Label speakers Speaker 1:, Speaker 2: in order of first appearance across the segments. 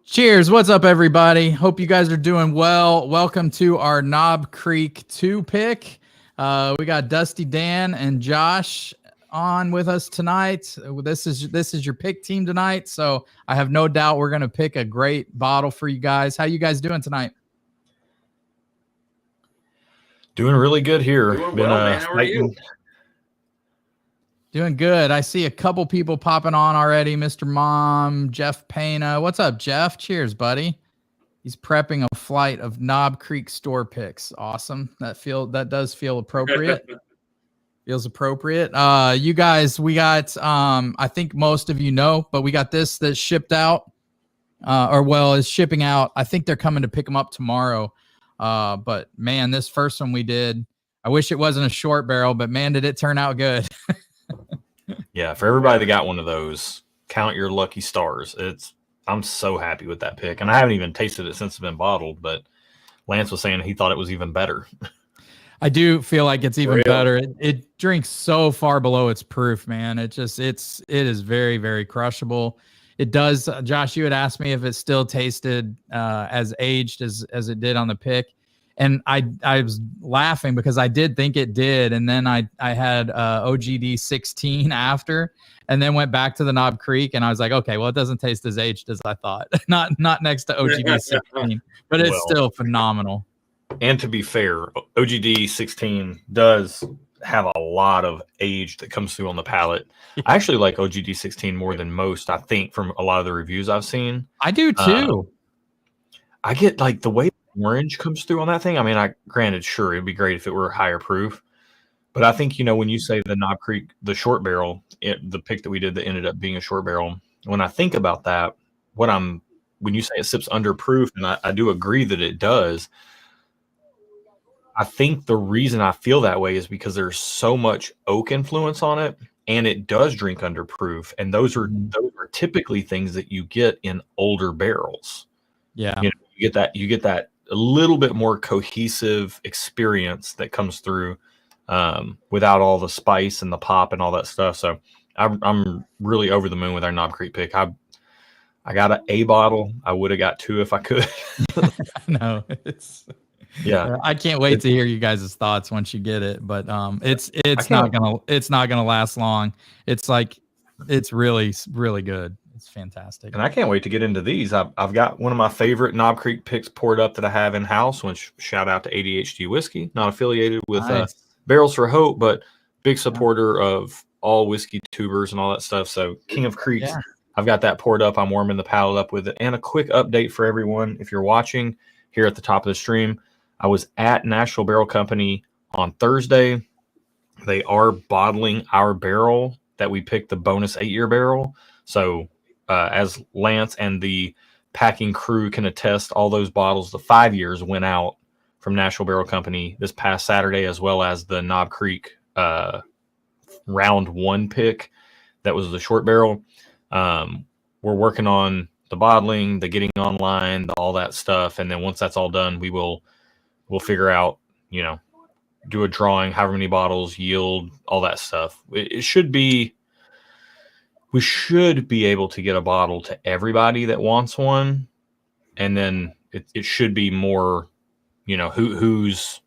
Speaker 1: Cheers. What's up, everybody? Hope you guys are doing well. Welcome to our Knob Creek 2 pick. We got Dusty Dan and Josh on with us tonight. This is your pick team tonight, so I have no doubt we're going to pick a great bottle for you guys. How you guys doing tonight?
Speaker 2: Doing really good here.
Speaker 3: Doing well, man. How are you?
Speaker 1: Doing good. I see a couple people popping on already. Mr. Mom, Jeff Payna. What's up, Jeff? Cheers, buddy. He's prepping a flight of Knob Creek store picks. Awesome. That does feel appropriate. Feels appropriate. You guys, we got I think most of you know, but we got this that shipped out. Is shipping out. I think they're coming to pick them up tomorrow. But man, this first one we did, I wish it wasn't a short barrel, but man, did it turn out good.
Speaker 2: Yeah, for everybody that got one of those, count your lucky stars. I'm so happy with that pick, and I haven't even tasted it since it's been bottled. But Lance was saying he thought it was even better.
Speaker 1: I do feel like it's even better. It drinks so far below its proof, man. It is very, very crushable. It does. Josh, you had asked me if it still tasted as aged as it did on the pick. And I was laughing because I did think it did. And then I had OGD 16 after, and then went back to the Knob Creek. And I was like, okay, well, it doesn't taste as aged as I thought. not next to OGD 16, but it's still phenomenal.
Speaker 2: And to be fair, OGD 16 does have a lot of age that comes through on the palate. I actually like OGD 16 more than most, I think, from a lot of the reviews I've seen.
Speaker 1: I do too.
Speaker 2: I get like the way orange comes through on that thing. I mean, granted, sure, it'd be great if it were higher proof, but I think, when you say the Knob Creek, the short barrel, the pick that we did that ended up being a short barrel, when I think about that, when you say it sips under proof, and I do agree that it does, I think the reason I feel that way is because there's so much oak influence on it, and it does drink under proof, and those are typically things that you get in older barrels.
Speaker 1: Yeah,
Speaker 2: you get that a little bit more cohesive experience that comes through without all the spice and the pop and all that stuff. So I'm really over the moon with our Knob Creek pick. I got an A bottle. I would have got 2 if I could.
Speaker 1: No, I can't wait to hear you guys' thoughts once you get it. But it's not gonna last long. It's really, really good. It's fantastic.
Speaker 2: And I can't wait to get into these. I've got one of my favorite Knob Creek picks poured up that I have in-house, which shout out to ADHD Whiskey, not affiliated with Barrels for Hope, but big supporter of all whiskey tubers and all that stuff. So King of Creeks, I've got that poured up. I'm warming the palate up with it. And a quick update for everyone, if you're watching here at the top of the stream, I was at Nashville Barrel Company on Thursday. They are bottling our barrel that we picked, the bonus 8-year barrel. So as Lance and the packing crew can attest, all those bottles, the 5 years, went out from Nashville Barrel Company this past Saturday, as well as the Knob Creek round 1 pick that was the short barrel. We're working on the bottling, the getting online, all that stuff, and then once that's all done, we'll figure out, do a drawing, however many bottles, yield, all that stuff. It should be. We should be able to get a bottle to everybody that wants one. And then it should be more, who's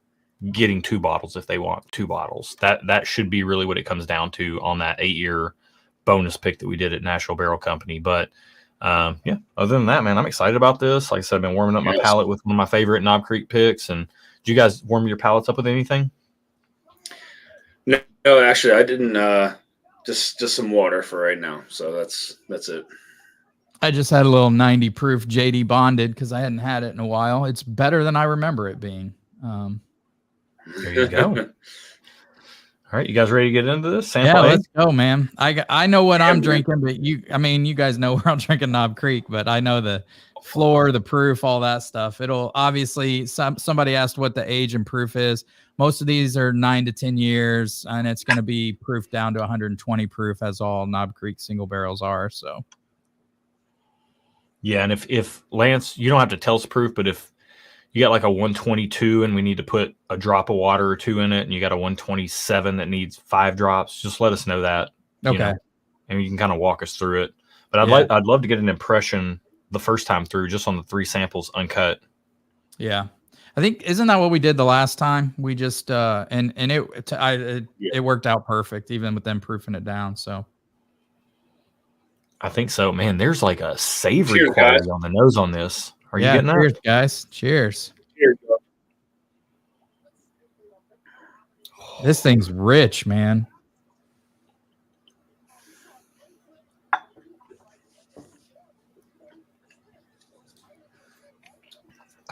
Speaker 2: getting 2 bottles if they want 2 bottles. That should be really what it comes down to on that 8-year bonus pick that we did at Nashville Barrel Company. But other than that, man, I'm excited about this. Like I said, I've been warming up my palate with one of my favorite Knob Creek picks. And did you guys warm your palates up with anything?
Speaker 3: No, actually, I didn't. Just some water for right now. So that's it.
Speaker 1: I just had a little 90 proof JD bonded because I hadn't had it in a while. It's better than I remember it being.
Speaker 2: There you go. All right, you guys ready to get into this?
Speaker 1: Sample let's go, man. I know what I'm drinking, but you guys know where I'm drinking Knob Creek, but I know the floor, the proof, all that stuff. It'll obviously, somebody asked what the age and proof is. Most of these are 9 to 10 years, and it's going to be proof down to 120 proof, as all Knob Creek single barrels are. So,
Speaker 2: yeah, and if Lance, you don't have to tell us proof, but if you got like a 122 and we need to put a drop of water or 2 in it, and you got a 127 that needs 5 drops, just let us know that.
Speaker 1: Okay.
Speaker 2: And you can kind of walk us through it. But I'd love to get an impression the first time through, just on the 3 samples uncut.
Speaker 1: Yeah. I think, isn't that what we did the last time? We just, and it worked out perfect, even with them proofing it down. So
Speaker 2: I think so. Man, there's like a savory
Speaker 3: Cheers,
Speaker 2: quality
Speaker 3: guys.
Speaker 2: on the nose on this. Are you getting
Speaker 1: cheers,
Speaker 2: that?
Speaker 1: guys. Cheers.
Speaker 3: Cheers.
Speaker 1: This thing's rich, man.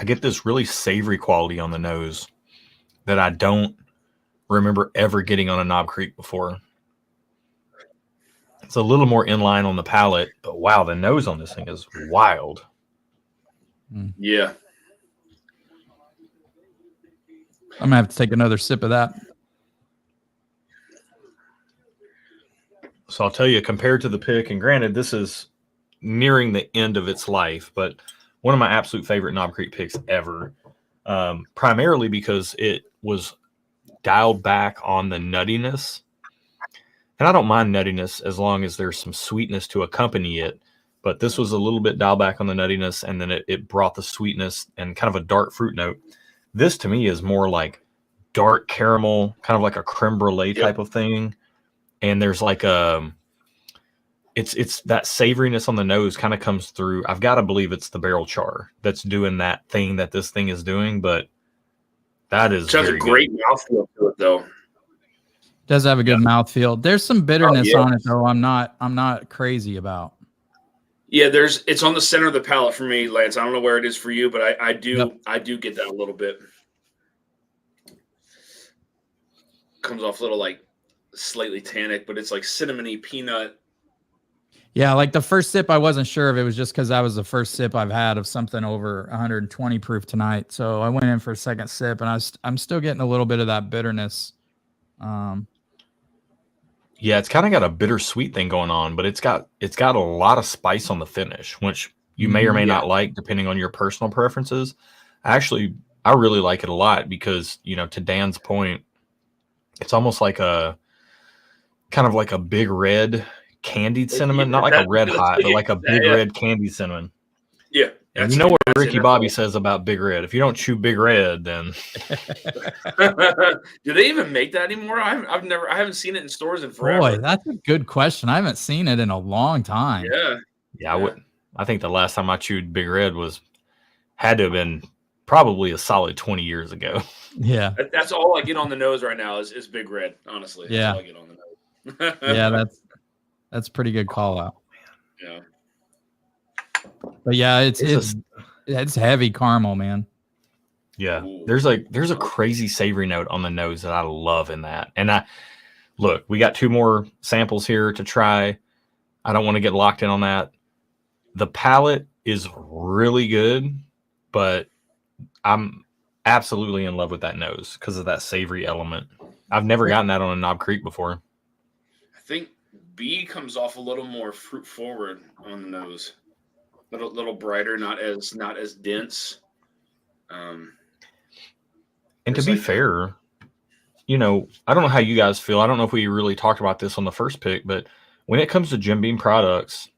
Speaker 2: I get this really savory quality on the nose that I don't remember ever getting on a Knob Creek before. It's a little more in line on the palate, but wow, the nose on this thing is wild.
Speaker 3: Yeah.
Speaker 1: I'm gonna have to take another sip of that.
Speaker 2: So I'll tell you, compared to the pick, and granted, this is nearing the end of its life, but one of my absolute favorite Knob Creek picks ever, primarily because it was dialed back on the nuttiness. And I don't mind nuttiness as long as there's some sweetness to accompany it. But this was a little bit dialed back on the nuttiness, and then it brought the sweetness and kind of a dark fruit note. This to me is more like dark caramel, kind of like a creme brulee type of thing. And there's like it's that savoriness on the nose kind of comes through. I've got to believe it's the barrel char that's doing that thing that this thing is doing, but that is
Speaker 3: It has a great mouthfeel to it, though.
Speaker 1: Does have a good mouthfeel. There's some bitterness on it, though. I'm not crazy about.
Speaker 3: Yeah, it's on the center of the palate for me, Lance. I don't know where it is for you, but I do get that a little bit. Comes off a little like slightly tannic, but it's like cinnamony peanut.
Speaker 1: Yeah, like the first sip, I wasn't sure if it was just because that was the first sip I've had of something over 120 proof tonight. So I went in for a second sip, and I'm still getting a little bit of that bitterness.
Speaker 2: Yeah, it's kind of got a bittersweet thing going on, but it's got a lot of spice on the finish, which you may or may not like depending on your personal preferences. I really like it a lot because, to Dan's point, it's almost like a kind of like a big red candied cinnamon, not like a red hot, but like a big red candied cinnation.
Speaker 3: Yeah.
Speaker 2: And you know what Ricky Bobby says about Big Red? If you don't chew Big Red, then
Speaker 3: do they even make that anymore? I haven't seen it in stores in forever.
Speaker 1: Boy, that's a good question. I haven't seen it in a long time.
Speaker 2: Yeah. I think the last time I chewed Big Red had to have been probably a solid 20 years ago.
Speaker 1: Yeah.
Speaker 3: That's all I get on the nose right now is Big Red, honestly.
Speaker 1: Yeah.
Speaker 3: That's all I get on the nose.
Speaker 1: Yeah, that's a pretty good call out.
Speaker 3: Yeah.
Speaker 1: But yeah, it's heavy caramel, man.
Speaker 2: Yeah. There's a crazy savory note on the nose that I love in that. And look, we got 2 more samples here to try. I don't want to get locked in on that. The palate is really good, but I'm absolutely in love with that nose because of that savory element. I've never gotten that on a Knob Creek before.
Speaker 3: I think B comes off a little more fruit forward on the nose. Little brighter, not as dense.
Speaker 2: And to be fair, I don't know how you guys feel. I don't know if we really talked about this on the first pick, but when it comes to Jim Beam products,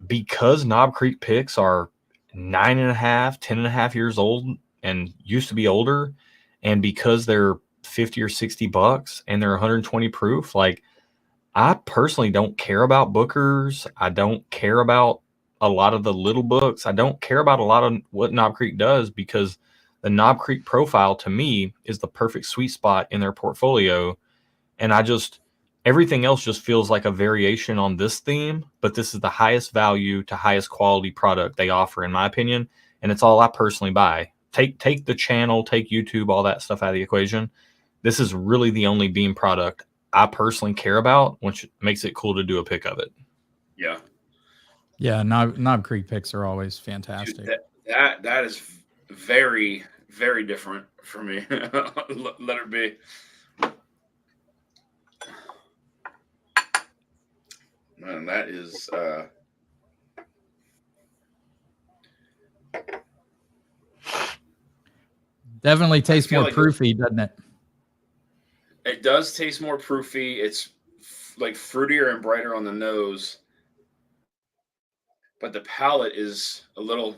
Speaker 2: because Knob Creek picks are 9.5, 10.5 years old and used to be older, and because they're $50 or $60 and they're 120 proof, like I personally don't care about Bookers. I don't care about a lot of the little books. I don't care about a lot of what Knob Creek does because the Knob Creek profile to me is the perfect sweet spot in their portfolio. And everything else just feels like a variation on this theme, but this is the highest value to highest quality product they offer, in my opinion. And it's all I personally buy. Take the channel, take YouTube, all that stuff out of the equation. This is really the only Beam product I personally care about, which makes it cool to do a pick of it.
Speaker 3: Yeah.
Speaker 1: Yeah, Knob Creek picks are always fantastic.
Speaker 3: Dude, that is very, very different for me. Let it be. Man, that is
Speaker 1: definitely tastes more proofy, doesn't it?
Speaker 3: It does taste more proofy. It's like fruitier and brighter on the nose. but the palate is a little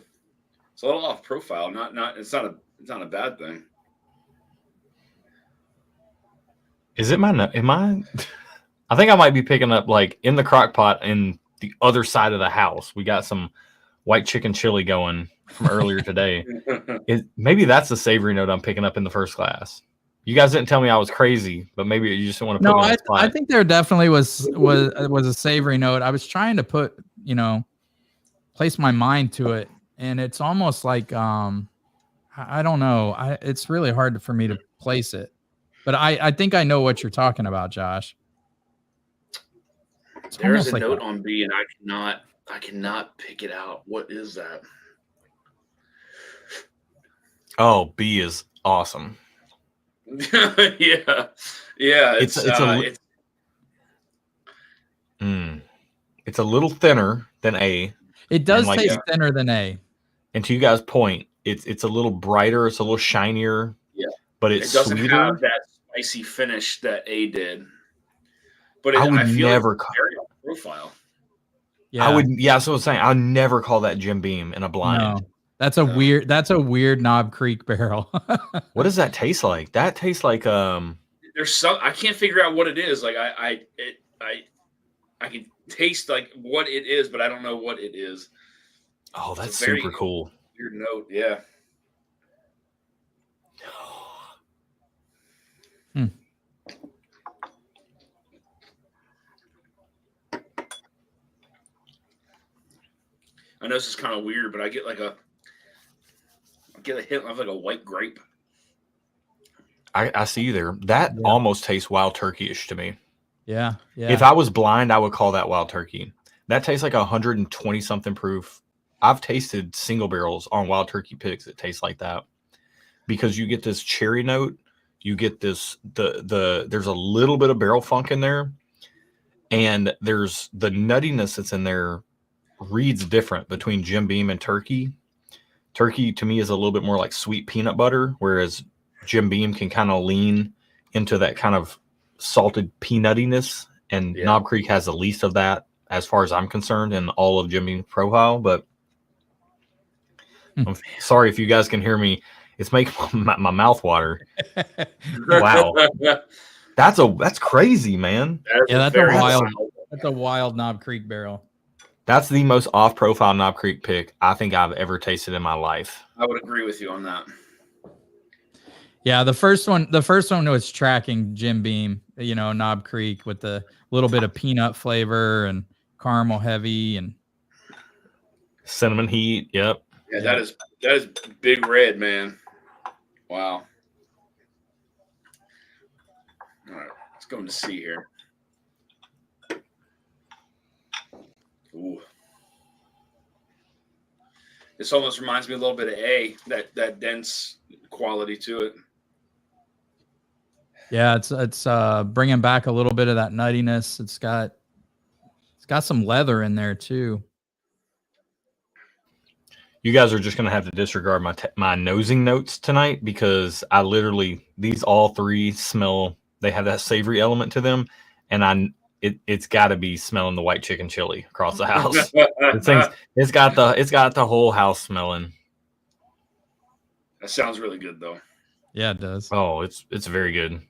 Speaker 3: off profile. It's not a bad thing.
Speaker 2: Is it am I? I think I might be picking up like in the crock pot in the other side of the house. We got some white chicken chili going from earlier today. Maybe that's the savory note I'm picking up in the first glass. You guys didn't tell me I was crazy, but maybe you just want to put me on the spot.
Speaker 1: I think there definitely was a savory note. I was trying to put, place my mind to it, and it's almost like I don't know. It's really hard for me to place it, but I think I know what you're talking about, Josh. It's
Speaker 3: There's a note on B, and I cannot pick it out. What is that?
Speaker 2: Oh, B is awesome.
Speaker 3: yeah. It's
Speaker 2: a little thinner than A.
Speaker 1: It does taste thinner than A.
Speaker 2: And to you guys' point, it's a little brighter. It's a little shinier.
Speaker 3: Yeah,
Speaker 2: but it
Speaker 3: doesn't
Speaker 2: sweeter.
Speaker 3: have that spicy finish that A did. But
Speaker 2: I feel never
Speaker 3: like it's very off profile.
Speaker 1: Yeah,
Speaker 2: I would. Yeah, so I was saying I'll never call that Jim Beam in a blind.
Speaker 1: No. That's a weird Knob Creek barrel.
Speaker 2: What does that taste like? That tastes like
Speaker 3: There's some I can't figure out what it is. Like I can taste like what it is, but I don't know what it is.
Speaker 2: Oh, that's super cool.
Speaker 3: Weird note, yeah. I know this is kind of weird, but I get a hint of like a white grape.
Speaker 2: I see you there. That almost tastes wild turkey-ish to me.
Speaker 1: Yeah.
Speaker 2: If I was blind, I would call that wild turkey. That tastes like 120 something proof. I've tasted single barrels on wild turkey picks that taste like that because you get this cherry note. You get this there's a little bit of barrel funk in there, and there's the nuttiness that's in there reads different between Jim Beam and turkey. Turkey to me is a little bit more like sweet peanut butter, whereas Jim Beam can kind of lean into that kind of salted peanuttiness, and Knob Creek has the least of that as far as I'm concerned in all of Jim Beam's profile. But I'm sorry if you guys can hear me. It's making my mouth water. Wow. That's crazy, man.
Speaker 1: That's a wild Knob Creek barrel.
Speaker 2: That's the most off-profile Knob Creek pick I think I've ever tasted in my life.
Speaker 3: I would agree with you on that.
Speaker 1: Yeah, the first one was tracking Jim Beam, Knob Creek with the little bit of peanut flavor and caramel heavy and
Speaker 2: cinnamon heat. Yep.
Speaker 3: Yeah, that is big red, man. Wow. All right, let's go into C here. Ooh. This almost reminds me a little bit of A, that dense quality to it.
Speaker 1: Yeah, it's bringing back a little bit of that nuttiness. It's got some leather in there too.
Speaker 2: You guys are just going to have to disregard my nosing notes tonight because I literally, these all three smell, they have that savory element to them, and it's got to be smelling the white chicken chili across the house. It's got the whole house smelling.
Speaker 3: That sounds really good though.
Speaker 1: Yeah, it does.
Speaker 2: Oh, it's very good.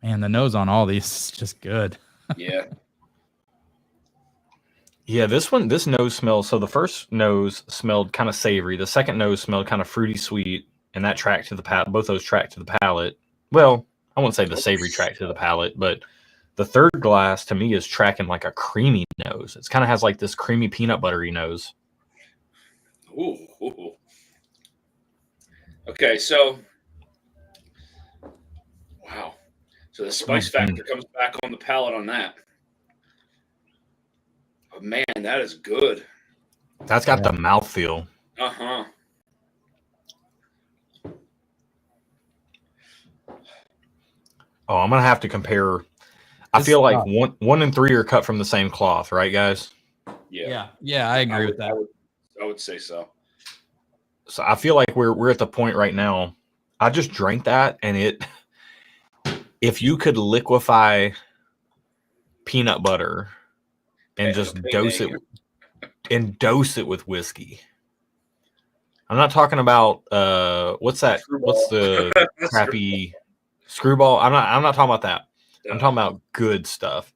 Speaker 1: Man, the nose on all these is just good.
Speaker 3: Yeah.
Speaker 2: Yeah, this nose smells. So the first nose smelled kind of savory. The second nose smelled kind of fruity sweet, and that tracked to the palate. Both those tracked to the palate. Well, I won't say the savory tracked to the palate, but the third glass to me is tracking like a creamy nose. It kind of has like this creamy peanut buttery nose.
Speaker 3: Ooh. Okay, so wow. So the spice factor comes back on the palate on that. But man, that is good.
Speaker 2: That's got the mouthfeel.
Speaker 3: Uh-huh.
Speaker 2: Oh, I'm gonna have to compare. I feel like 1 and 3 are cut from the same cloth, right, guys?
Speaker 3: Yeah,
Speaker 1: I agree with that.
Speaker 3: I would say so.
Speaker 2: So I feel like we're at the point right now. I just drank that, and if you could liquefy peanut butter and just dose it, and dose it with whiskey. I'm not talking about what's that?
Speaker 3: Screwball.
Speaker 2: What's the crappy Screwball? I'm not talking about that. I'm talking about good stuff.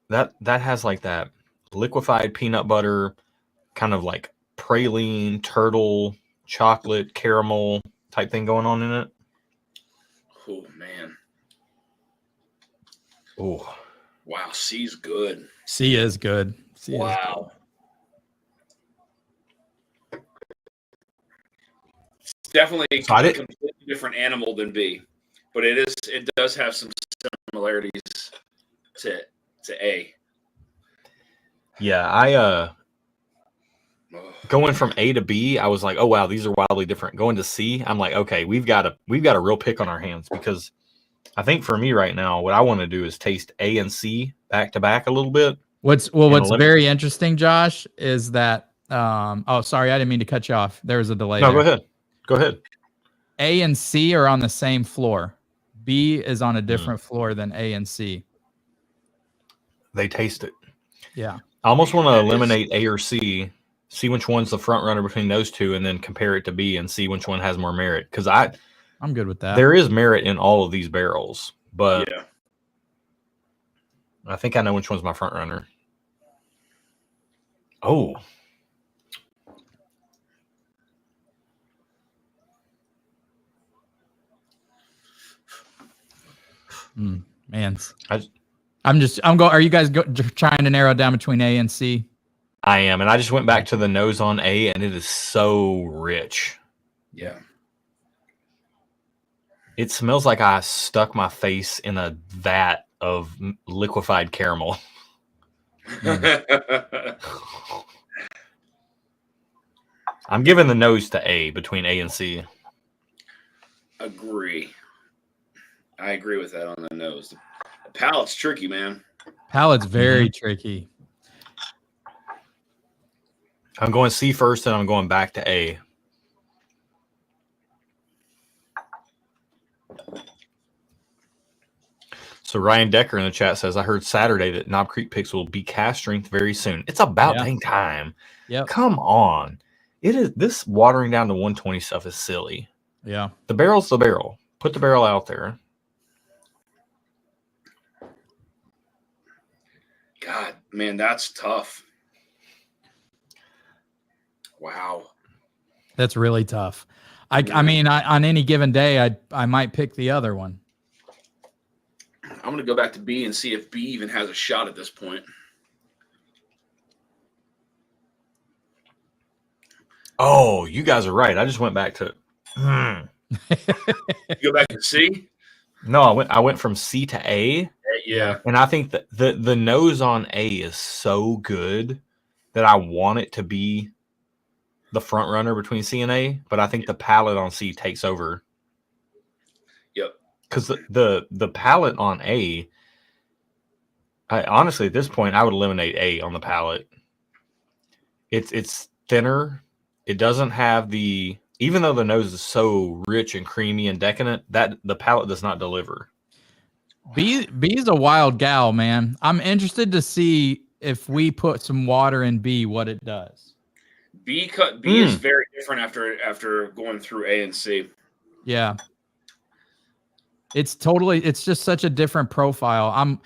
Speaker 2: That has like that liquefied peanut butter, kind of like praline, turtle, chocolate, caramel type thing going on in it.
Speaker 3: Oh man.
Speaker 2: Oh.
Speaker 3: Wow, C's good.
Speaker 1: C is good. C is
Speaker 3: Wow. It's definitely a completely different animal than B, but it does have some similarities to A.
Speaker 2: Yeah, going from A to B, I was like, oh wow, these are wildly different. Going to C, I'm like, okay, we've got a real pick on our hands, because I think for me right now, what I want to do is taste A and C back to back a little bit.
Speaker 1: What's very interesting, Josh, is that oh, sorry, I didn't mean to cut you off. There was a delay.
Speaker 2: No, go ahead.
Speaker 1: A and C are on the same floor. B is on a different floor than A and C.
Speaker 2: They taste it.
Speaker 1: Yeah.
Speaker 2: I almost want to eliminate A or C, see which one's the front runner between those two, and then compare it to B and see which one has more merit. Because
Speaker 1: I'm good with that.
Speaker 2: There is merit in all of these barrels, but
Speaker 3: yeah.
Speaker 2: I think I know which one's my front runner. Oh.
Speaker 1: Man. Are you guys trying to narrow down between A and C?
Speaker 2: I am, and I just went back to the nose on A, and it is so rich.
Speaker 3: Yeah.
Speaker 2: It smells like I stuck my face in a vat of liquefied caramel. I'm giving the nose to A between A and C.
Speaker 3: Agree. I agree with that on the nose. The palate's tricky, man.
Speaker 1: Palate's very tricky.
Speaker 2: I'm going C first, and I'm going back to A. So Ryan Decker in the chat says, I heard Saturday that Knob Creek picks will be cast strength very soon. It's about dang time.
Speaker 1: Yeah.
Speaker 2: Come on. It is. This watering down to 120 stuff is silly.
Speaker 1: Yeah.
Speaker 2: The barrel's the barrel. Put the barrel out there.
Speaker 3: God, man, that's tough. Wow.
Speaker 1: That's really tough. I mean, on any given day, I might pick the other one.
Speaker 3: I'm going to go back to B and see if B even has a shot at this point.
Speaker 2: Oh, you guys are right. I just went back to.
Speaker 3: You go back to C?
Speaker 2: No, I went from C to A.
Speaker 3: Yeah.
Speaker 2: And I think that the nose on A is so good that I want it to be the front runner between C and A, but I think the palate on C takes over.
Speaker 3: Yep.
Speaker 2: Because the palate on A, honestly, at this point, I would eliminate A on the palate. It's thinner. It doesn't have even though the nose is so rich and creamy and decadent, that the palate does not deliver.
Speaker 1: B is a wild gal, man. I'm interested to see if we put some water in B, what it does.
Speaker 3: B is very different after going through A and C.
Speaker 1: Yeah. It's just such a different profile.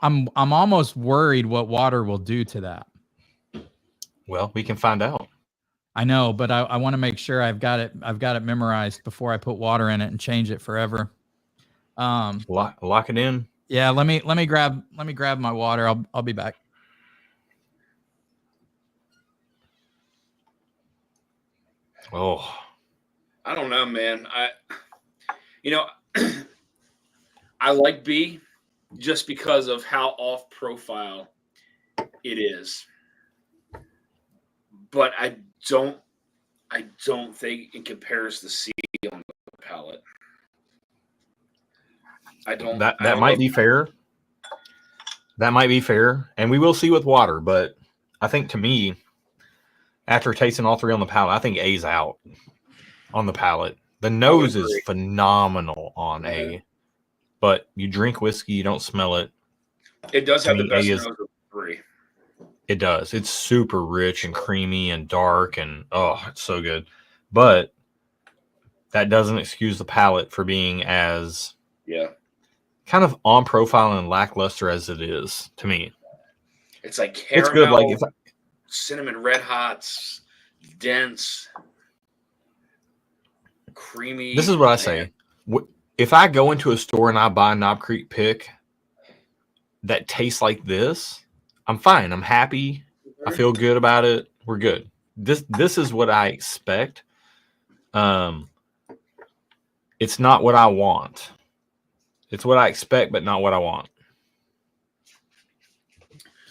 Speaker 1: I'm almost worried what water will do to that.
Speaker 2: Well, we can find out.
Speaker 1: I know, but I want to make sure I've got it memorized before I put water in it and change it forever.
Speaker 2: Lock it in.
Speaker 1: Yeah, let me grab my water. I'll be back.
Speaker 2: Oh,
Speaker 3: I don't know, man. I like B just because of how off profile it is. But I don't think it compares to C on the palate.
Speaker 2: That might be fair. That might be fair, and we will see with water. But I think, to me, after tasting all three on the palate, I think A's out on the palate. The nose is phenomenal on A, but you drink whiskey, you don't smell it.
Speaker 3: It does have the best nose of the three.
Speaker 2: It does. It's super rich and creamy and dark, and oh, it's so good. But that doesn't excuse the palate for being as kind of on profile and lackluster as it is to me.
Speaker 3: It's like caramel,
Speaker 2: it's good. Like
Speaker 3: cinnamon red hots, dense, creamy.
Speaker 2: This is what I say. If I go into a store and I buy a Knob Creek pick that tastes like this, I'm fine. I'm happy. I feel good about it. We're good. This is what I expect. It's not what I want. It's what I expect, but not what I want.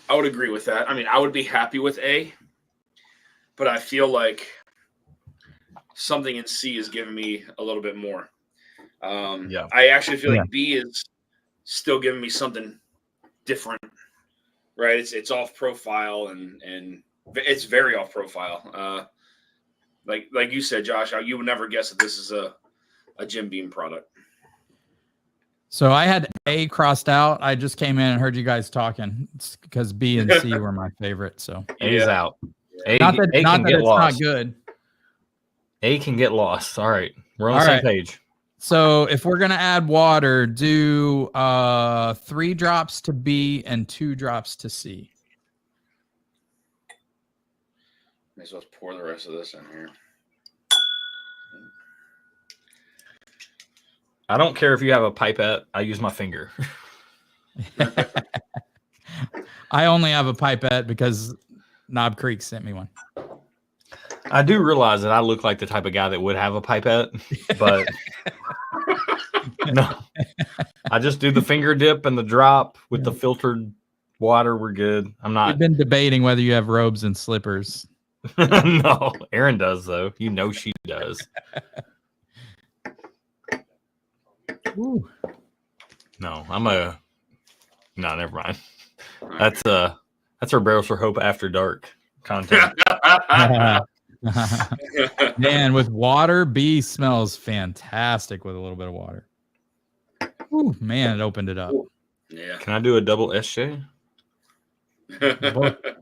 Speaker 3: I would agree with that. I mean, I would be happy with A, but I feel like something in C is giving me a little bit more. I actually feel like B is still giving me something different. Right, it's off profile and it's very off profile. Like you said, Josh, you would never guess that this is a Jim Beam product.
Speaker 1: So I had A crossed out. I just came in and heard you guys talking. It's because B and C were my favorite. So
Speaker 2: A's out.
Speaker 1: Not that it's not good.
Speaker 2: A can get lost. All right, we're on the same page.
Speaker 1: So if we're gonna add water, do 3 drops to B and 2 drops to C.
Speaker 3: May as well pour the rest of this in here.
Speaker 2: I don't care if you have a pipette. I use my finger.
Speaker 1: I only have a pipette because Knob Creek sent me one.
Speaker 2: I do realize that I look like the type of guy that would have a pipette, but no. I just do the finger dip and the drop with the filtered water. We're good. I'm not.
Speaker 1: We've been debating whether you have robes and slippers.
Speaker 2: No, Erin does though. You know she does.
Speaker 1: Ooh.
Speaker 2: No, No, never mind. That's our Barrels for Hope After Dark content.
Speaker 1: Man, with water, B smells fantastic with a little bit of water. Ooh, man, it opened it up.
Speaker 3: Yeah.
Speaker 2: Can I do a double SJ?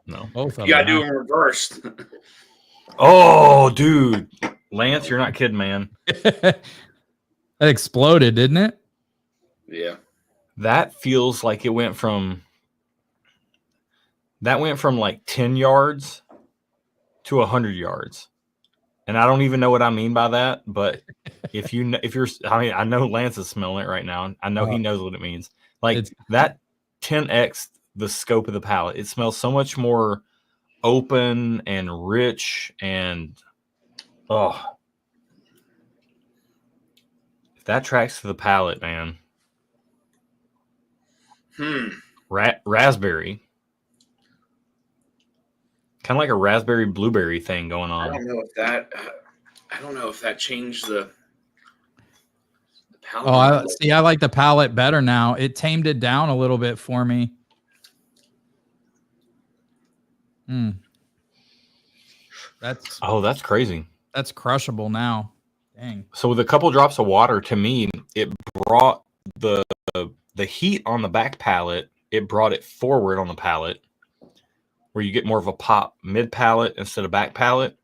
Speaker 2: No.
Speaker 1: Both of
Speaker 3: you gotta
Speaker 1: them.
Speaker 3: do it reversed.
Speaker 2: Oh, dude. Lance, you're not kidding, man.
Speaker 1: That exploded, didn't it?
Speaker 3: Yeah.
Speaker 2: That feels like it went from like 10 yards to 100 yards. And I don't even know what I mean by that, but I know Lance is smelling it right now. I know he knows what it means. Like that 10x the scope of the palate. It smells so much more open and rich and if that tracks to the palate, man. Raspberry. Kind of like a raspberry blueberry thing going on.
Speaker 3: I don't know if that changed the palate.
Speaker 1: I like the palate better now. It tamed it down a little bit for me. That's
Speaker 2: crazy.
Speaker 1: That's crushable now. Dang.
Speaker 2: So with a couple drops of water, to me, it brought the heat on the back palate. It brought it forward on the palate, where you get more of a pop mid palate instead of back palate,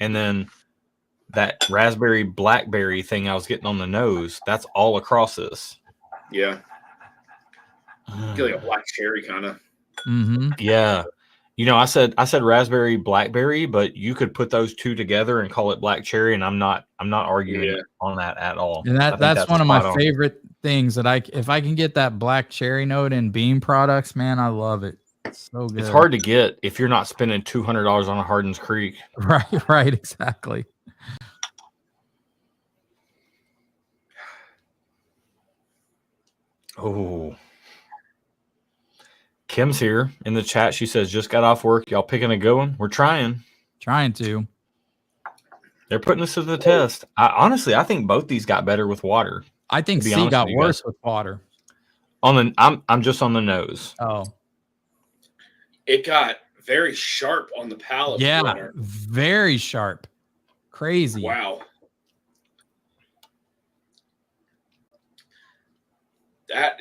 Speaker 2: and then that raspberry blackberry thing I was getting on the nose. That's all across this.
Speaker 3: Yeah. I feel like a black cherry kind of.
Speaker 1: Mm-hmm.
Speaker 2: Yeah. You know, I said raspberry blackberry, but you could put those two together and call it black cherry, and I'm not arguing on that at all.
Speaker 1: And that's one of my favorite things that if I can get that black cherry note in Beam products, man, I love it. It's so good.
Speaker 2: It's hard to get if you're not spending $200 on a Hardin's Creek.
Speaker 1: Right, exactly.
Speaker 2: Oh. Kim's here in the chat. She says, just got off work. Y'all picking a good one? We're trying.
Speaker 1: Trying to.
Speaker 2: They're putting us to the test. Honestly, I think both these got better with water.
Speaker 1: I think C got worse with water.
Speaker 2: I'm just on the nose.
Speaker 1: Oh.
Speaker 3: It got very sharp on the palate.
Speaker 1: Yeah, very sharp. Crazy.
Speaker 3: Wow. That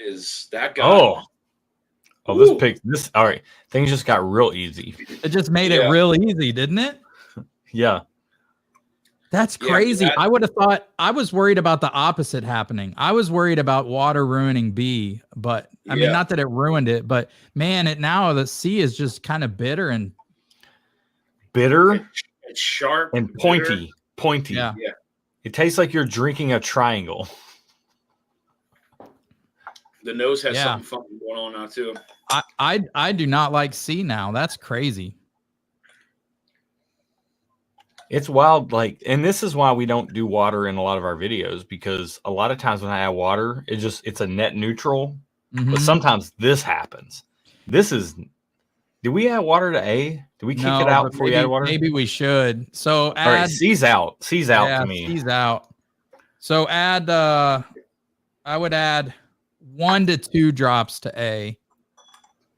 Speaker 3: got
Speaker 2: Oh, this pick. All right. Things just got real easy.
Speaker 1: It just made it real easy, didn't it?
Speaker 2: Yeah.
Speaker 1: That's crazy. I would have thought, I was worried about the opposite happening. I was worried about water ruining B, but I mean, not that it ruined it, but man, now the C is just kind of bitter.
Speaker 3: It's sharp
Speaker 2: and pointy.
Speaker 3: bitter.
Speaker 2: Pointy.
Speaker 3: Yeah.
Speaker 2: It tastes like you're drinking a triangle.
Speaker 3: The nose has something funky going on now too.
Speaker 1: I do not like C now. That's crazy.
Speaker 2: It's wild, and this is why we don't do water in a lot of our videos, because a lot of times when I add water, it's a net neutral. But sometimes this happens. Did we add water to A? Did we kick it out before we add water?
Speaker 1: Maybe we should. So
Speaker 2: all right, C's out. C's out to me.
Speaker 1: C's out. So add I would add 1 to 2 drops to A.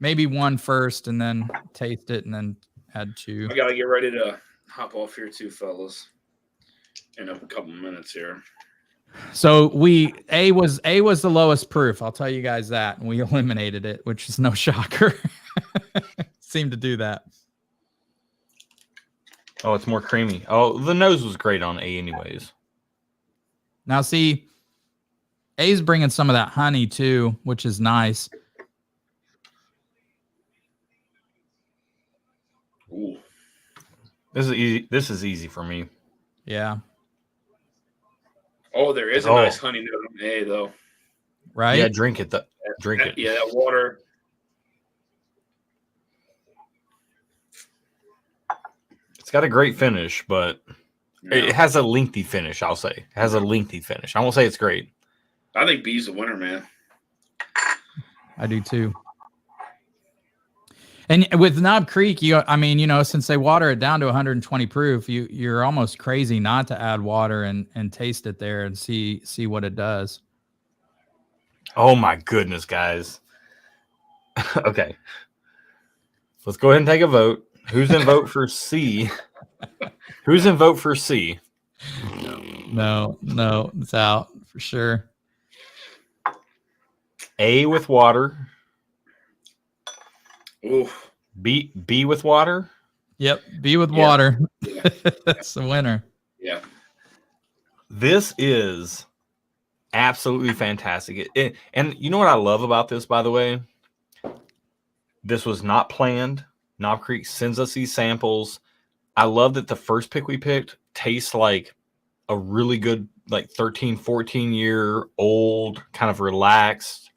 Speaker 1: Maybe 1 first and then taste it and then add 2.
Speaker 3: I gotta get ready to hop off here too, fellas, in a couple minutes here.
Speaker 1: So A was the lowest proof. I'll tell you guys that. And we eliminated it, which is no shocker. Seemed to do that.
Speaker 2: Oh, it's more creamy. Oh, the nose was great on A anyways.
Speaker 1: Now see, A's bringing some of that honey too, which is nice.
Speaker 3: Ooh.
Speaker 2: This is easy. This is easy for me.
Speaker 1: Yeah.
Speaker 3: Oh, there is a nice honey note on A though.
Speaker 1: Right?
Speaker 2: Yeah, drink it. Drink it.
Speaker 3: Yeah, that water.
Speaker 2: It's got a great finish, but it has a lengthy finish, I'll say. It has a lengthy finish. I won't say it's great.
Speaker 3: I think B's the winner, man.
Speaker 1: I do too. And with Knob Creek, since they water it down to 120 proof, you're almost crazy not to add water and taste it there and see what it does.
Speaker 2: Oh my goodness, guys. Okay. Let's go ahead and take a vote. Who's in vote for C? Who's in vote for C?
Speaker 1: No, it's out for sure.
Speaker 2: A with water.
Speaker 3: Ooh.
Speaker 2: B with water.
Speaker 1: Yep, B with water. Yeah. That's the winner.
Speaker 3: Yeah.
Speaker 2: This is absolutely fantastic. And you know what I love about this, by the way? This was not planned. Knob Creek sends us these samples. I love that the first pick we picked tastes like a really good, 13, 14-year-old, kind of relaxed.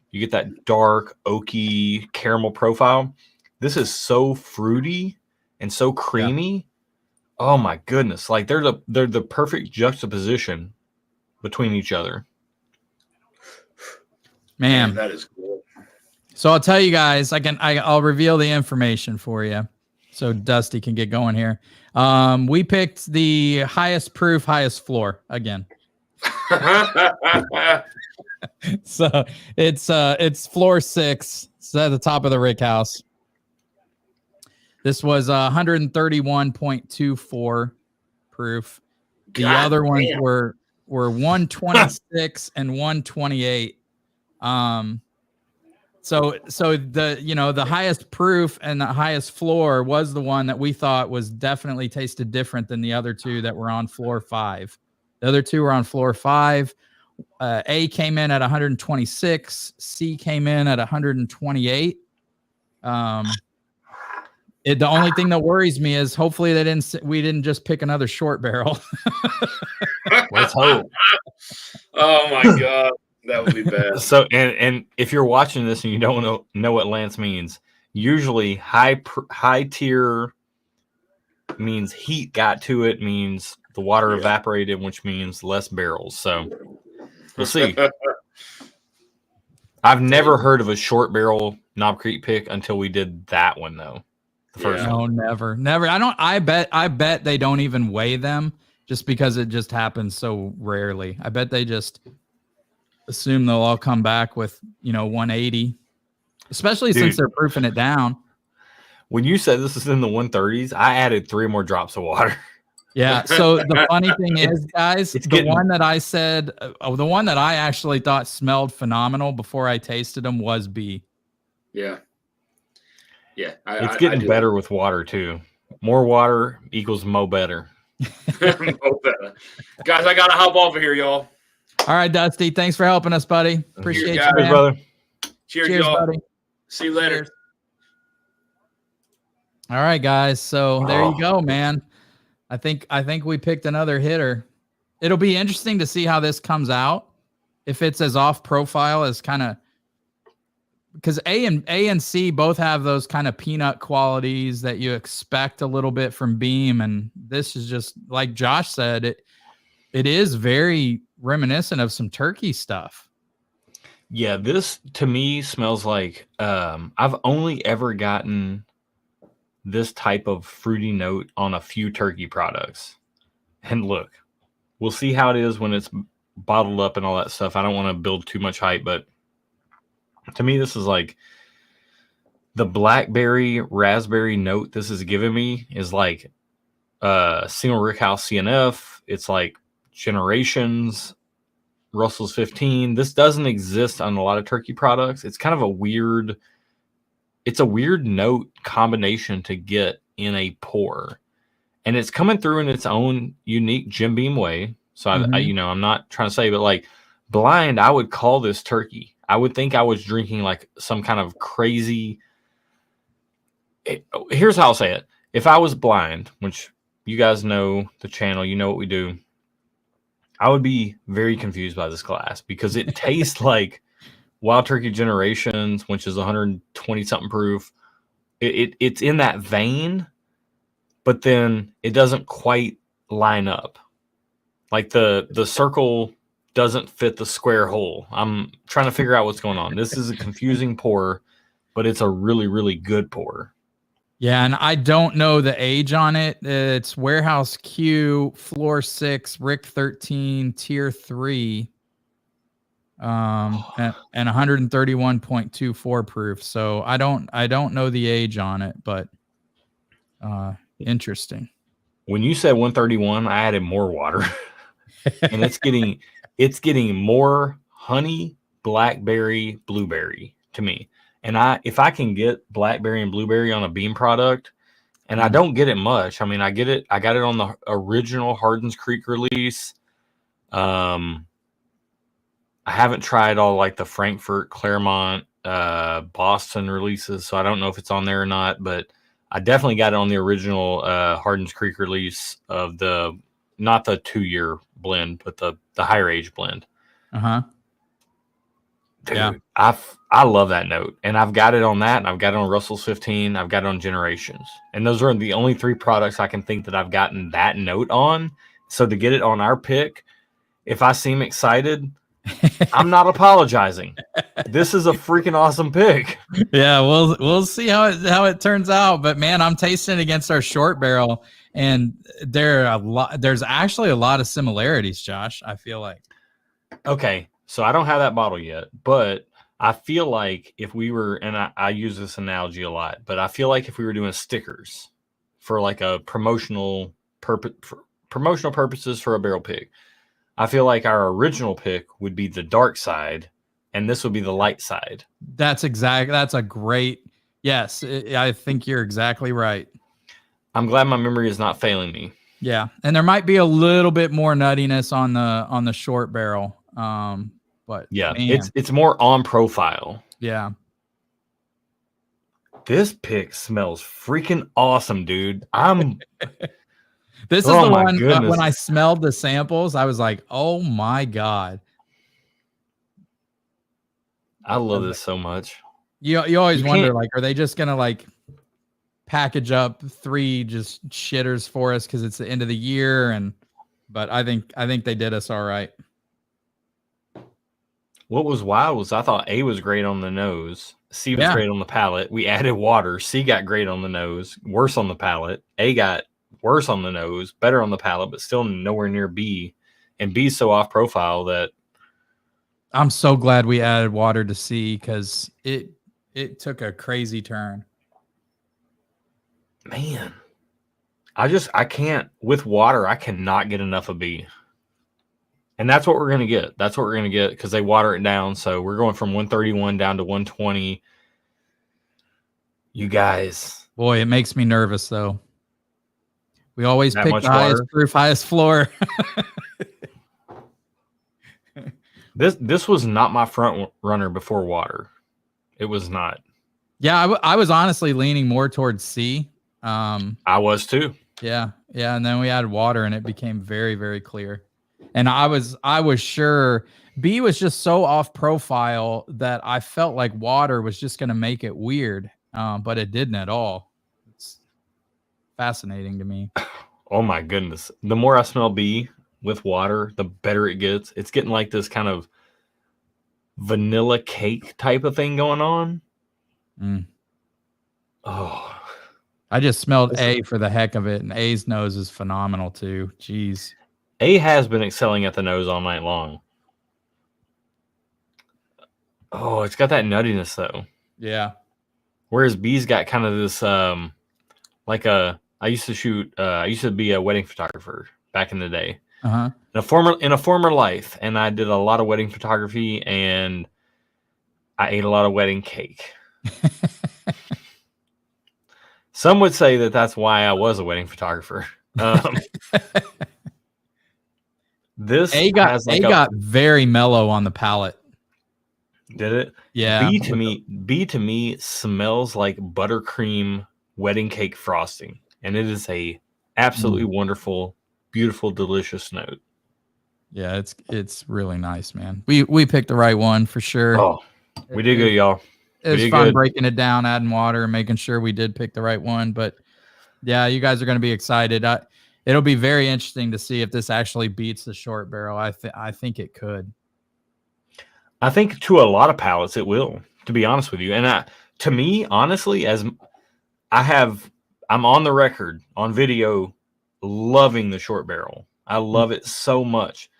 Speaker 2: You get that dark, oaky caramel profile. This is so fruity and so creamy. Yeah. Oh my goodness. They're the perfect juxtaposition between each other.
Speaker 1: Man,
Speaker 3: that is cool.
Speaker 1: So I'll tell you guys, I'll reveal the information for you so Dusty can get going here. We picked the highest proof, highest floor again. So it's floor 6. It's at the top of the Rick House. This was 131.24 proof. The other ones were 126 and 128. So the highest proof and the highest floor was the one that we thought was definitely tasted different than the other two that were on floor 5. The other two were on floor 5. A came in at 126. C came in at 128. The only thing that worries me is hopefully we didn't just pick another short barrel.
Speaker 2: Let's hope.
Speaker 3: Oh my God. That would be bad.
Speaker 2: So, and if you're watching this and you don't know what Lance means, usually high tier means heat got to it, means the water evaporated, which means less barrels. So we'll see. I've never heard of a short barrel Knob Creek pick until we did that one, though. The first one.
Speaker 1: No, never. I bet they don't even weigh them just because it just happens so rarely. I bet they just assume they'll all come back with 180, especially since they're proofing it down.
Speaker 2: When you said this is in the 130s, I added 3 more drops of water.
Speaker 1: Yeah. So the funny thing is, guys, one that I said, the one that I actually thought smelled phenomenal before I tasted them was B.
Speaker 3: Yeah. Yeah.
Speaker 2: It's getting better with water too. More water equals mo better.
Speaker 3: Mo better. Guys, I gotta hop off of here, y'all.
Speaker 1: All right, Dusty. Thanks for helping us, buddy. Appreciate you, man.
Speaker 2: Brother.
Speaker 3: Cheers, y'all.
Speaker 1: Buddy.
Speaker 3: See you later.
Speaker 1: Cheers. All right, guys. So there you go, man. I think we picked another hitter. It'll be interesting to see how this comes out. If it's as off profile as kind of, because A and C both have those kind of peanut qualities that you expect a little bit from Beam, and this is just like Josh said, it is very reminiscent of some turkey stuff.
Speaker 2: Yeah, this to me smells like I've only ever gotten this type of fruity note on a few turkey products. And look, we'll see how it is when it's bottled up and all that stuff. I don't want to build too much hype, but to me, this is like the blackberry raspberry note this is giving me is like single rickhouse CNF. It's like Generations, Russell's 15. This doesn't exist on a lot of turkey products. It's kind of a weird note combination to get in a pour, and it's coming through in its own unique Jim Beam way. So I I'm not trying to say, but like blind, I would call this turkey. I would think I was drinking like some kind of crazy. Here's how I'll say it. If I was blind, which you guys know the channel, you know what we do, I would be very confused by this glass because it tastes like Wild Turkey Generations, which is 120 something proof. It's in that vein, but then it doesn't quite line up. Like the circle doesn't fit the square hole. I'm trying to figure out what's going on. This is a confusing pour, but it's a really, really good pour.
Speaker 1: Yeah, and I don't know the age on it. It's Warehouse Q, Floor 6, Rick 13, Tier 3, and 131.24 proof. So I don't know the age on it, but interesting.
Speaker 2: When you said 131, I added more water, and it's getting more honey, blackberry, blueberry to me. And if I can get blackberry and blueberry on a Beam product, and I don't get it much. I mean, I got it on the original Hardins Creek release. I haven't tried all like the Frankfurt, Claremont, Boston releases, so I don't know if it's on there or not, but I definitely got it on the original Hardins Creek release of not the 2-year blend, but the higher age blend. Dude, yeah, I love that note, and I've got it on that, and I've got it on Russell's 15, I've got it on Generations, and those are the only 3 products I can think that I've gotten that note on. So to get it on our pick, if I seem excited, I'm not apologizing. This is a freaking awesome pick.
Speaker 1: Yeah, we'll see how it turns out, but man, I'm tasting it against our short barrel, and there's actually a lot of similarities, Josh. I feel like.
Speaker 2: Okay. So I don't have that bottle yet, but I feel like if we were, and I use this analogy a lot, but I feel like if we were doing stickers for like a promotional purposes for a barrel pick, I feel like our original pick would be the dark side, and this would be the light side.
Speaker 1: That's a great, yes. I think you're exactly right.
Speaker 2: I'm glad my memory is not failing me.
Speaker 1: Yeah, and there might be a little bit more nuttiness on the short barrel. But
Speaker 2: yeah, man, it's more on profile.
Speaker 1: Yeah.
Speaker 2: This pick smells freaking awesome, dude.
Speaker 1: This is the one when I smelled the samples, I was like, "Oh my God."
Speaker 2: I love this so much.
Speaker 1: You always wonder, like, are they just gonna like package up 3 just shitters for us because it's the end of the year? But I think they did us all right.
Speaker 2: What was wild was I thought A was great on the nose. C was great on the palate. We added water. C got great on the nose, worse on the palate. A got worse on the nose, better on the palate, but still nowhere near B. And B's so off profile that
Speaker 1: I'm so glad we added water to C because it took a crazy turn.
Speaker 2: Man, I can't with water. I cannot get enough of B. And that's what we're going to get. That's what we're going to get because they water it down. So we're going from 131 down to 120. You guys.
Speaker 1: Boy, it makes me nervous though. We always
Speaker 2: That
Speaker 1: pick
Speaker 2: much
Speaker 1: the highest
Speaker 2: water?
Speaker 1: proof, highest floor.
Speaker 2: This was not my front runner before water. It was not.
Speaker 1: Yeah, I was honestly leaning more towards C.
Speaker 2: I was too.
Speaker 1: Yeah, and then we added water, and it became very, very clear. And I was sure B was just so off profile that I felt like water was just going to make it weird, but it didn't at all. It's fascinating to me.
Speaker 2: Oh my goodness! The more I smell B with water, the better it gets. It's getting like this kind of vanilla cake type of thing going on. Oh,
Speaker 1: I just smelled A for the heck of it, and A's nose is phenomenal too. Jeez.
Speaker 2: A has been excelling at the nose all night long. Oh, it's got that nuttiness though.
Speaker 1: Yeah.
Speaker 2: Whereas B's got kind of this like I used to be a wedding photographer back in the day.
Speaker 1: Uh-huh.
Speaker 2: In a former life, and I did a lot of wedding photography, and I ate a lot of wedding cake. Some would say that that's why I was a wedding photographer. This
Speaker 1: A got very mellow on the palate.
Speaker 2: Did it?
Speaker 1: Yeah.
Speaker 2: B to me smells like buttercream wedding cake frosting, and it is a absolutely wonderful, beautiful, delicious note.
Speaker 1: Yeah, it's really nice, man. We picked the right one for sure.
Speaker 2: Oh, we did good, y'all.
Speaker 1: It was fun breaking it down, adding water, and making sure we did pick the right one. But yeah, you guys are going to be excited. It'll be very interesting to see if this actually beats the short barrel. I think it could.
Speaker 2: I think to a lot of palates it will, to be honest with you. And to me, honestly, as I'm on the record on video loving the short barrel. I love it so much.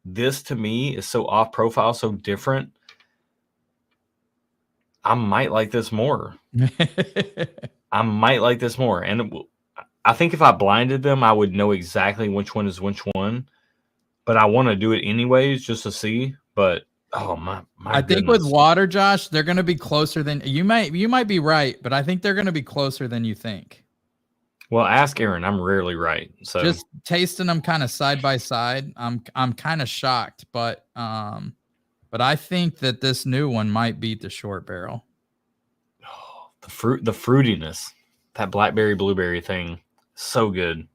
Speaker 2: This to me is so off profile, so different. I might like this more. I might like this more. And I think if I blinded them, I would know exactly which one is which one. But I want to do it anyways just to see. But oh my
Speaker 1: I think with water, Josh, they're going to be closer than you might be right, but I think they're going to be closer than you think.
Speaker 2: Well, ask Aaron. I'm rarely right. So
Speaker 1: just tasting them kind of side by side, I'm kind of shocked, but I think that this new one might beat the short barrel.
Speaker 2: Oh, the fruitiness, that blackberry blueberry thing, so good.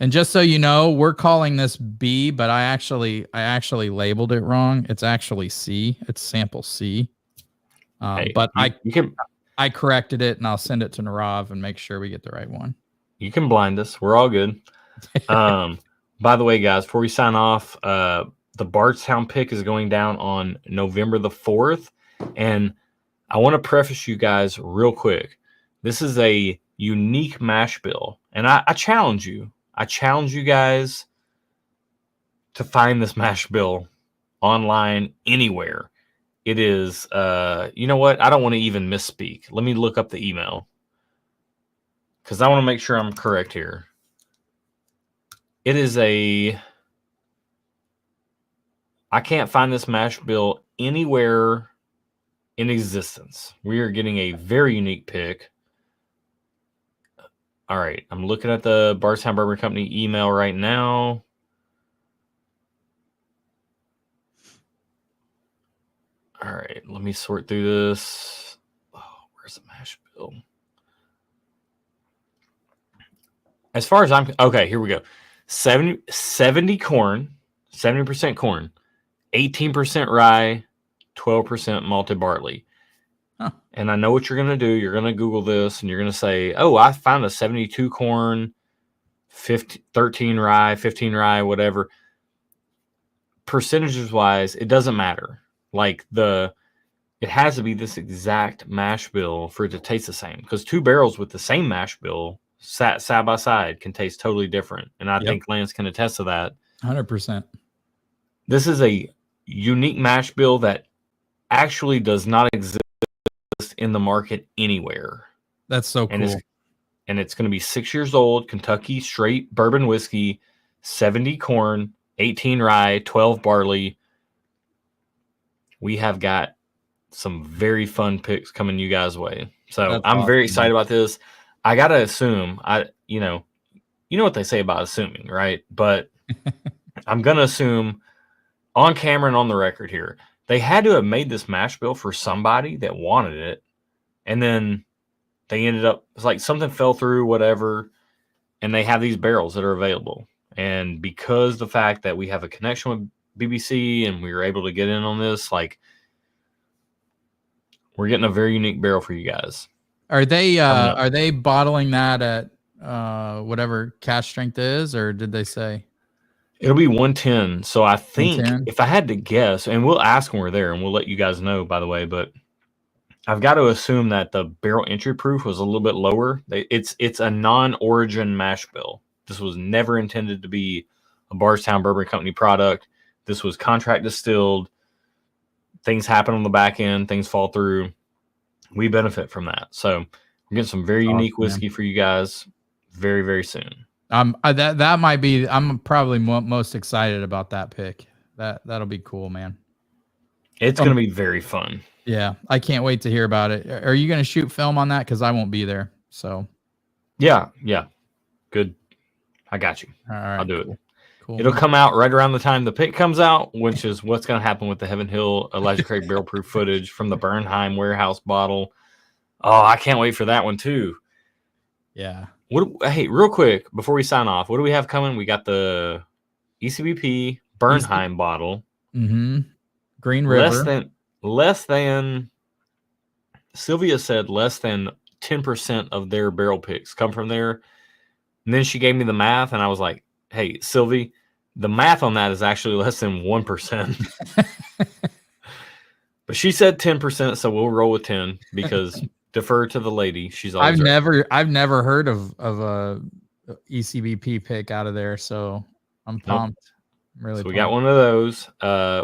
Speaker 1: And just so you know, we're calling this B, but I actually labeled it wrong. It's actually C. It's sample C.
Speaker 2: Hey,
Speaker 1: but I corrected it, and I'll send it to Narav and make sure we get the right one.
Speaker 2: You can blind us. We're all good. By the way, guys, before we sign off, the Bardstown pick is going down on November the 4th. And I want to preface you guys real quick. This is a unique mash bill. And I challenge you. I challenge you guys to find this mash bill online anywhere. It is, you know what? I don't want to even misspeak. Let me look up the email because I want to make sure I'm correct here. It is I can't find this mash bill anywhere in existence. We are getting a very unique pick. All right, I'm looking at the Bardstown Bourbon Company email right now. All right, let me sort through this. Oh, where's the mash bill? As far as okay, here we go. 70 corn, 70% corn, 18% rye, 12% malted barley.
Speaker 1: Huh.
Speaker 2: And I know what you're going to do. You're going to Google this, and you're going to say, oh, I found a 72 corn, 13 rye, 15 rye, whatever. Percentages-wise, it doesn't matter. Like it has to be this exact mash bill for it to taste the same. Because two barrels with the same mash bill sat side by side can taste totally different. And I think Lance can attest to that.
Speaker 1: 100%. This
Speaker 2: is a unique mash bill that actually does not exist in the market anywhere.
Speaker 1: That's so cool.
Speaker 2: And it's going to be 6 years old, Kentucky straight bourbon whiskey, 70 corn, 18 rye, 12 barley. We have got some very fun picks coming you guys' way. So I'm very excited about this. I gotta assume you know what they say about assuming, right? But I'm gonna assume on camera and on the record here, they had to have made this mash bill for somebody that wanted it, and then they ended up, it's like something fell through, whatever, and they have these barrels that are available. And because the fact that we have a connection with BBC and we were able to get in on this, like, we're getting a very unique barrel for you guys.
Speaker 1: Are they bottling that at whatever cash strength is, or did they say?
Speaker 2: It'll be 110. So I think if I had to guess, and we'll ask when we're there and we'll let you guys know, by the way, but I've got to assume that the barrel entry proof was a little bit lower. It's a non-origin mash bill. This was never intended to be a Bardstown Bourbon Company product. This was contract distilled. Things happen on the back end. Things fall through. We benefit from that. So we're getting some very unique whiskey for you guys very, very soon.
Speaker 1: That might be. I'm probably most excited about that pick. That'll be cool, man.
Speaker 2: It's going to be very fun.
Speaker 1: Yeah, I can't wait to hear about it. Are you going to shoot film on that? Because I won't be there. So.
Speaker 2: Yeah. Good. I got you.
Speaker 1: All right,
Speaker 2: I'll do it.
Speaker 1: Cool.
Speaker 2: It'll come out right around the time the pick comes out, which is what's going to happen with the Heaven Hill Elijah Craig barrel proof footage from the Bernheim warehouse bottle. Oh, I can't wait for that one too.
Speaker 1: Yeah.
Speaker 2: Hey, real quick before we sign off, what do we have coming? We got the ECBP Bernheim bottle.
Speaker 1: Mm-hmm. Green River.
Speaker 2: Less than Sylvia said less than 10% of their barrel picks come from there. And then she gave me the math, and I was like, hey, Sylvie, the math on that is actually less than 1%. But she said 10%, so we'll roll with 10 because defer to the lady. She's always
Speaker 1: I've never heard of a ECBP pick out of there, so I'm pumped. Really.
Speaker 2: So we got one of those.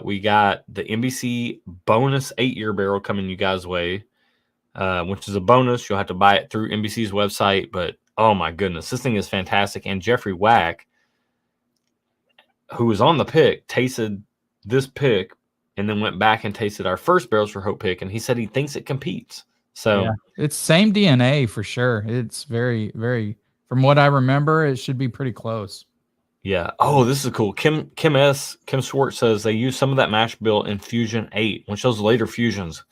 Speaker 2: We got the NBC bonus 8-year barrel coming you guys' way, which is a bonus. You'll have to buy it through NBC's website, but oh my goodness, this thing is fantastic. And Jeffrey Wack, who was on the pick, tasted this pick and then went back and tasted our first Barrels for Hope pick, and he said he thinks it competes. So
Speaker 1: yeah, it's same DNA for sure. It's very, very, from what I remember, it should be pretty close.
Speaker 2: Yeah. Oh, this is cool. Kim Schwartz says they used some of that mash bill in Fusion 8, which those later fusions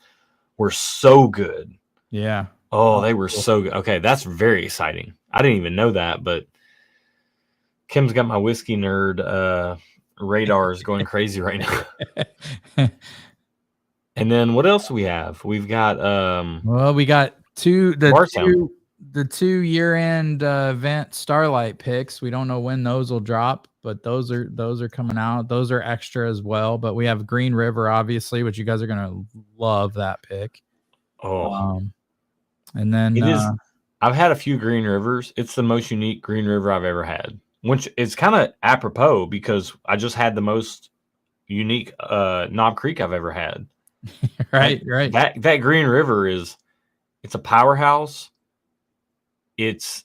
Speaker 2: were so good.
Speaker 1: Yeah.
Speaker 2: Oh, they were so good. Okay, that's very exciting. I didn't even know that, but Kim's got my whiskey nerd radars going crazy right now. And then what else do we have? We've got
Speaker 1: we got the two year-end event Starlight picks. We don't know when those will drop, but those are coming out. Those are extra as well. But we have Green River, obviously, which you guys are gonna love that pick.
Speaker 2: Oh,
Speaker 1: and then
Speaker 2: it is. I've had a few Green Rivers. It's the most unique Green River I've ever had, which is kind of apropos because I just had the most unique Knob Creek I've ever had.
Speaker 1: Right.
Speaker 2: That Green River it's a powerhouse. It's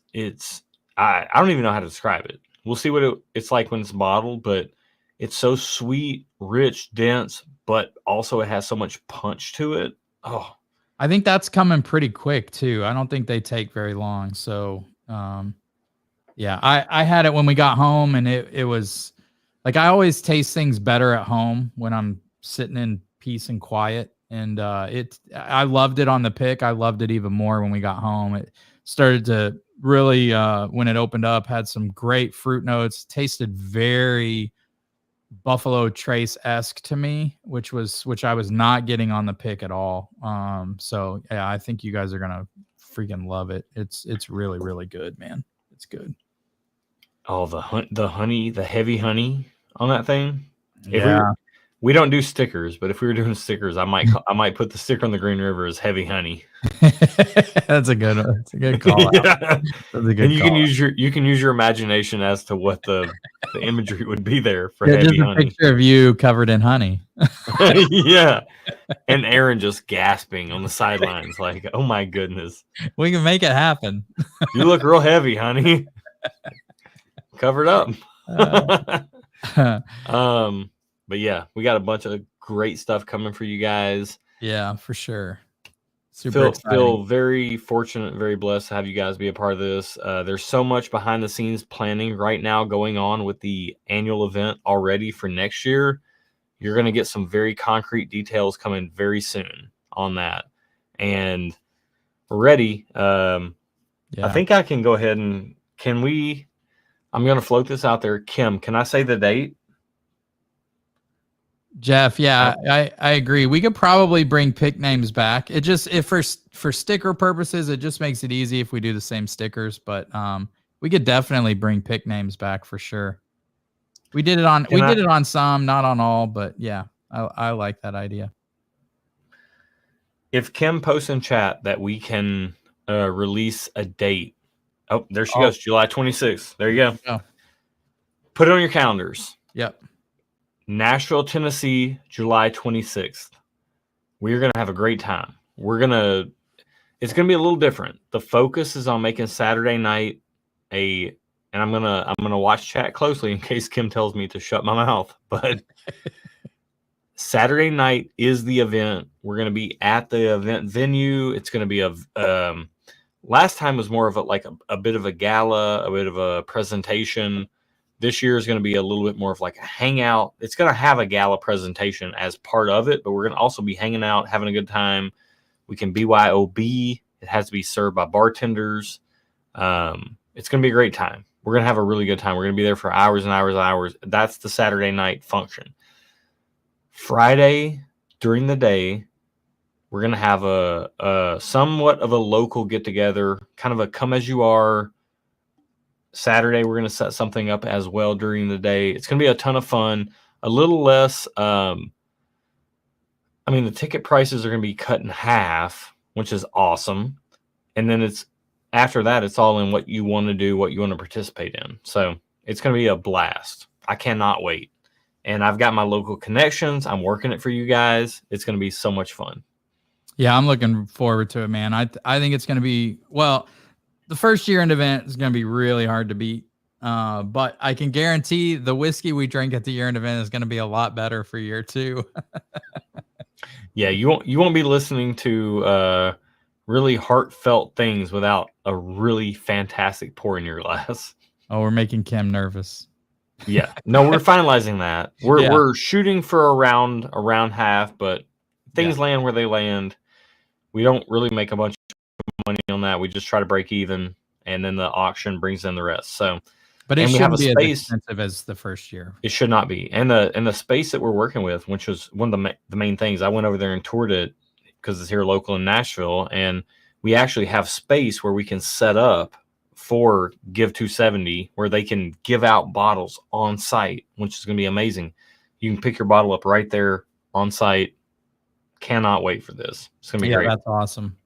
Speaker 2: I don't even know how to describe it. We'll see what it's like when it's bottled, but it's so sweet, rich, dense, but also it has so much punch to it. Oh,
Speaker 1: I think that's coming pretty quick too. I don't think they take very long. So, yeah, I had it when we got home, and it was like, I always taste things better at home when I'm sitting in peace and quiet. And I loved it on the pick. I loved it even more when we got home. It started to really, when it opened up, had some great fruit notes, tasted very Buffalo Trace-esque to me, which I was not getting on the pick at all. So yeah, I think you guys are gonna freaking love it. It's really, really good, man. It's good.
Speaker 2: Oh, the honey, the heavy honey on that thing.
Speaker 1: Yeah.
Speaker 2: We don't do stickers, but if we were doing stickers, I might put the sticker on the Green River as heavy honey.
Speaker 1: That's a good one. It's a good call.
Speaker 2: Yeah.
Speaker 1: That's a good
Speaker 2: and you can use your imagination as to what the imagery would be there for heavy
Speaker 1: just a
Speaker 2: honey.
Speaker 1: Picture of you covered in honey.
Speaker 2: Yeah. And Aaron just gasping on the sidelines like, oh my goodness.
Speaker 1: We can make it happen.
Speaker 2: You look real heavy, honey. Covered up. But yeah, we got a bunch of great stuff coming for you guys.
Speaker 1: Yeah, for sure.
Speaker 2: Feel very fortunate, very blessed to have you guys be a part of this. There's so much behind the scenes planning right now going on with the annual event already for next year. You're going to get some very concrete details coming very soon on that. And we're ready. I think I can go ahead and I'm going to float this out there. Kim, can I say the date?
Speaker 1: Jeff, yeah, I agree. We could probably bring pick names back. It just, if for sticker purposes, it just makes it easy if we do the same stickers. But we could definitely bring pick names back for sure. We did it on some, not on all, but yeah, I like that idea.
Speaker 2: If Kim posts in chat that we can release a date. Oh, there she goes, July 26th. There you go.
Speaker 1: Oh.
Speaker 2: Put it on your calendars.
Speaker 1: Yep.
Speaker 2: Nashville, Tennessee, July 26th. We're going to have a great time. It's going to be a little different. The focus is on making Saturday night and I'm going to watch chat closely in case Kim tells me to shut my mouth, but Saturday night is the event. We're going to be at the event venue. It's going to be last time was more of a bit of a gala, a bit of a presentation. This year is going to be a little bit more of like a hangout. It's going to have a gala presentation as part of it, but we're going to also be hanging out, having a good time. We can BYOB. It has to be served by bartenders. It's going to be a great time. We're going to have a really good time. We're going to be there for hours and hours and hours. That's the Saturday night function. Friday during the day, we're going to have a somewhat of a local get together, kind of a come as you are. Saturday, we're going to set something up as well during the day. It's going to be a ton of fun, a little less. The ticket prices are going to be cut in half, which is awesome. And then after that, it's all in what you want to do, what you want to participate in. So it's going to be a blast. I cannot wait. And I've got my local connections. I'm working it for you guys. It's going to be so much fun.
Speaker 1: Yeah, I'm looking forward to it, man. I think it's going to be, the first year-end event is going to be really hard to beat. But I can guarantee the whiskey we drink at the year-end event is going to be a lot better for year 2.
Speaker 2: Yeah, you won't be listening to really heartfelt things without a really fantastic pour in your glass.
Speaker 1: Oh, we're making Kim nervous.
Speaker 2: Yeah, no, we're finalizing that. We're shooting for around half, but things land where they land. We don't really make a bunch of money on that. We just try to break even, and then the auction brings in the rest. So,
Speaker 1: but it shouldn't be as expensive as the first year.
Speaker 2: It should not be. And the space that we're working with, which was one of the main things, I went over there and toured it because it's here local in Nashville, and we actually have space where we can set up for Give 270, where they can give out bottles on site, which is going to be amazing. You can pick your bottle up right there on site. Cannot wait for this. It's going to be great.
Speaker 1: That's awesome.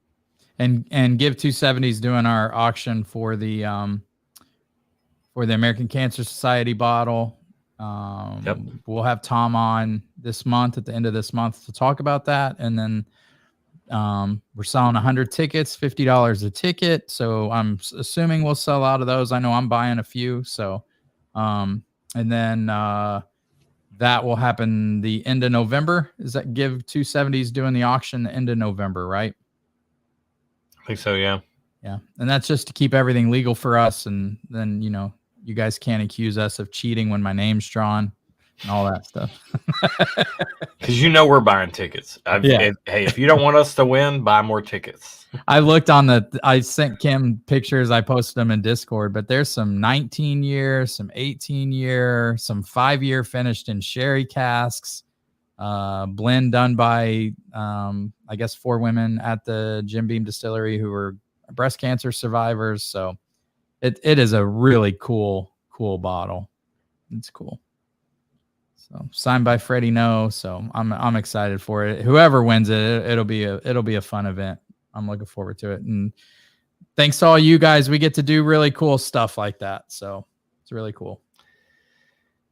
Speaker 1: And Give 270 is doing our auction for the American Cancer Society bottle. We'll have Tom on this month at the end of this month to talk about that. And then we're selling 100 tickets, $50 a ticket. So I'm assuming we'll sell out of those. I know I'm buying a few. So, and then that will happen the end of November. Is that Give 270 is doing the auction the end of November, right?
Speaker 2: I think so, yeah.
Speaker 1: Yeah. And that's just to keep everything legal for us. And then, you guys can't accuse us of cheating when my name's drawn and all that stuff.
Speaker 2: Because we're buying tickets. Hey, if you don't want us to win, buy more tickets.
Speaker 1: I looked I sent Kim pictures. I posted them in Discord, but there's some 19-year, some 18-year, some 5-year finished in sherry casks, blend done by, I guess 4 women at the Jim Beam Distillery who were breast cancer survivors. So it is a really cool bottle. It's cool. So signed by Freddie No. So I'm excited for it. Whoever wins it, it'll be a fun event. I'm looking forward to it. And thanks to all you guys, we get to do really cool stuff like that. So it's really cool.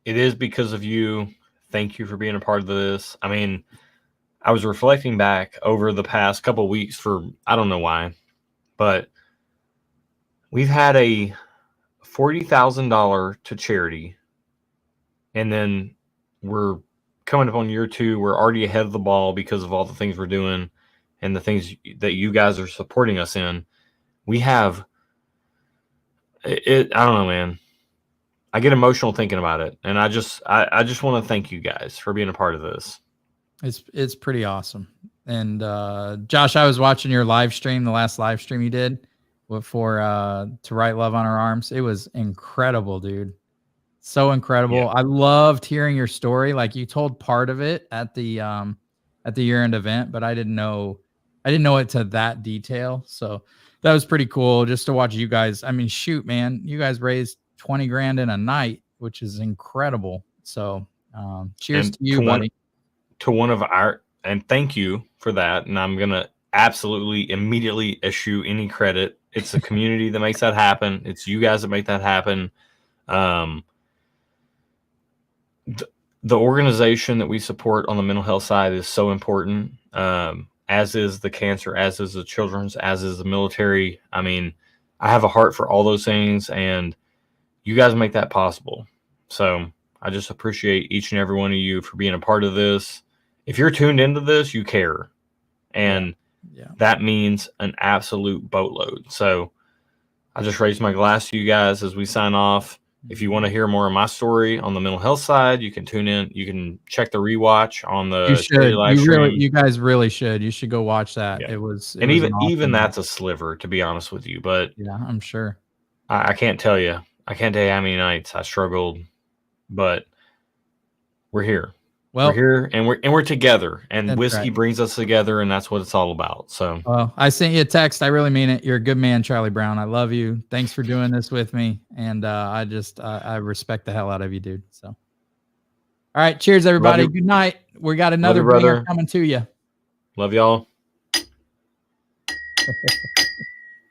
Speaker 2: It is because of you. Thank you for being a part of this. I was reflecting back over the past couple of weeks for, I don't know why, but we've had a $40,000 to charity. And then we're coming up on year 2. We're already ahead of the ball because of all the things we're doing. and the things that you guys are supporting us in, we have it. I don't know, man. I get emotional thinking about it, and I just want to thank you guys for being a part of this.
Speaker 1: It's pretty awesome. And Josh, I was watching your live stream, the last live stream you did for To Write Love on Our Arms. It was incredible, dude. So incredible.
Speaker 2: Yeah.
Speaker 1: I loved hearing your story. Like, you told part of it at the year-end event, but I didn't know it to that detail. So that was pretty cool just to watch you guys. I mean, shoot, man, you guys raised 20 grand in a night, which is incredible. So cheers to you, buddy.
Speaker 2: And thank you for that. And I'm going to absolutely immediately eschew any credit. It's the community that makes that happen. It's you guys that make that happen. The organization that we support on the mental health side is so important, as is the cancer, as is the children's, as is the military. I mean, I have a heart for all those things, and you guys make that possible. So I just appreciate each and every one of you for being a part of this. If you're tuned into this, you care. And that means an absolute boatload. So I just raised my glass to you guys as we sign off. If you want to hear more of my story on the mental health side, you can tune in. You can check the rewatch on the live stream.
Speaker 1: You guys really should. You should go watch that.
Speaker 2: Yeah.
Speaker 1: It was
Speaker 2: even that's a sliver, to be honest with you. But
Speaker 1: yeah, I'm sure.
Speaker 2: I can't tell you. I can't tell you how many nights I struggled, but we're here. Well, we're here and we're together, and whiskey brings us together, and that's what it's all about. So,
Speaker 1: well, I sent you a text. I really mean it. You're a good man, Charlie Brown. I love you. Thanks for doing this with me, and I respect the hell out of you, dude. So, all right, cheers, everybody. Good night. We got another banger coming to you.
Speaker 2: Love y'all.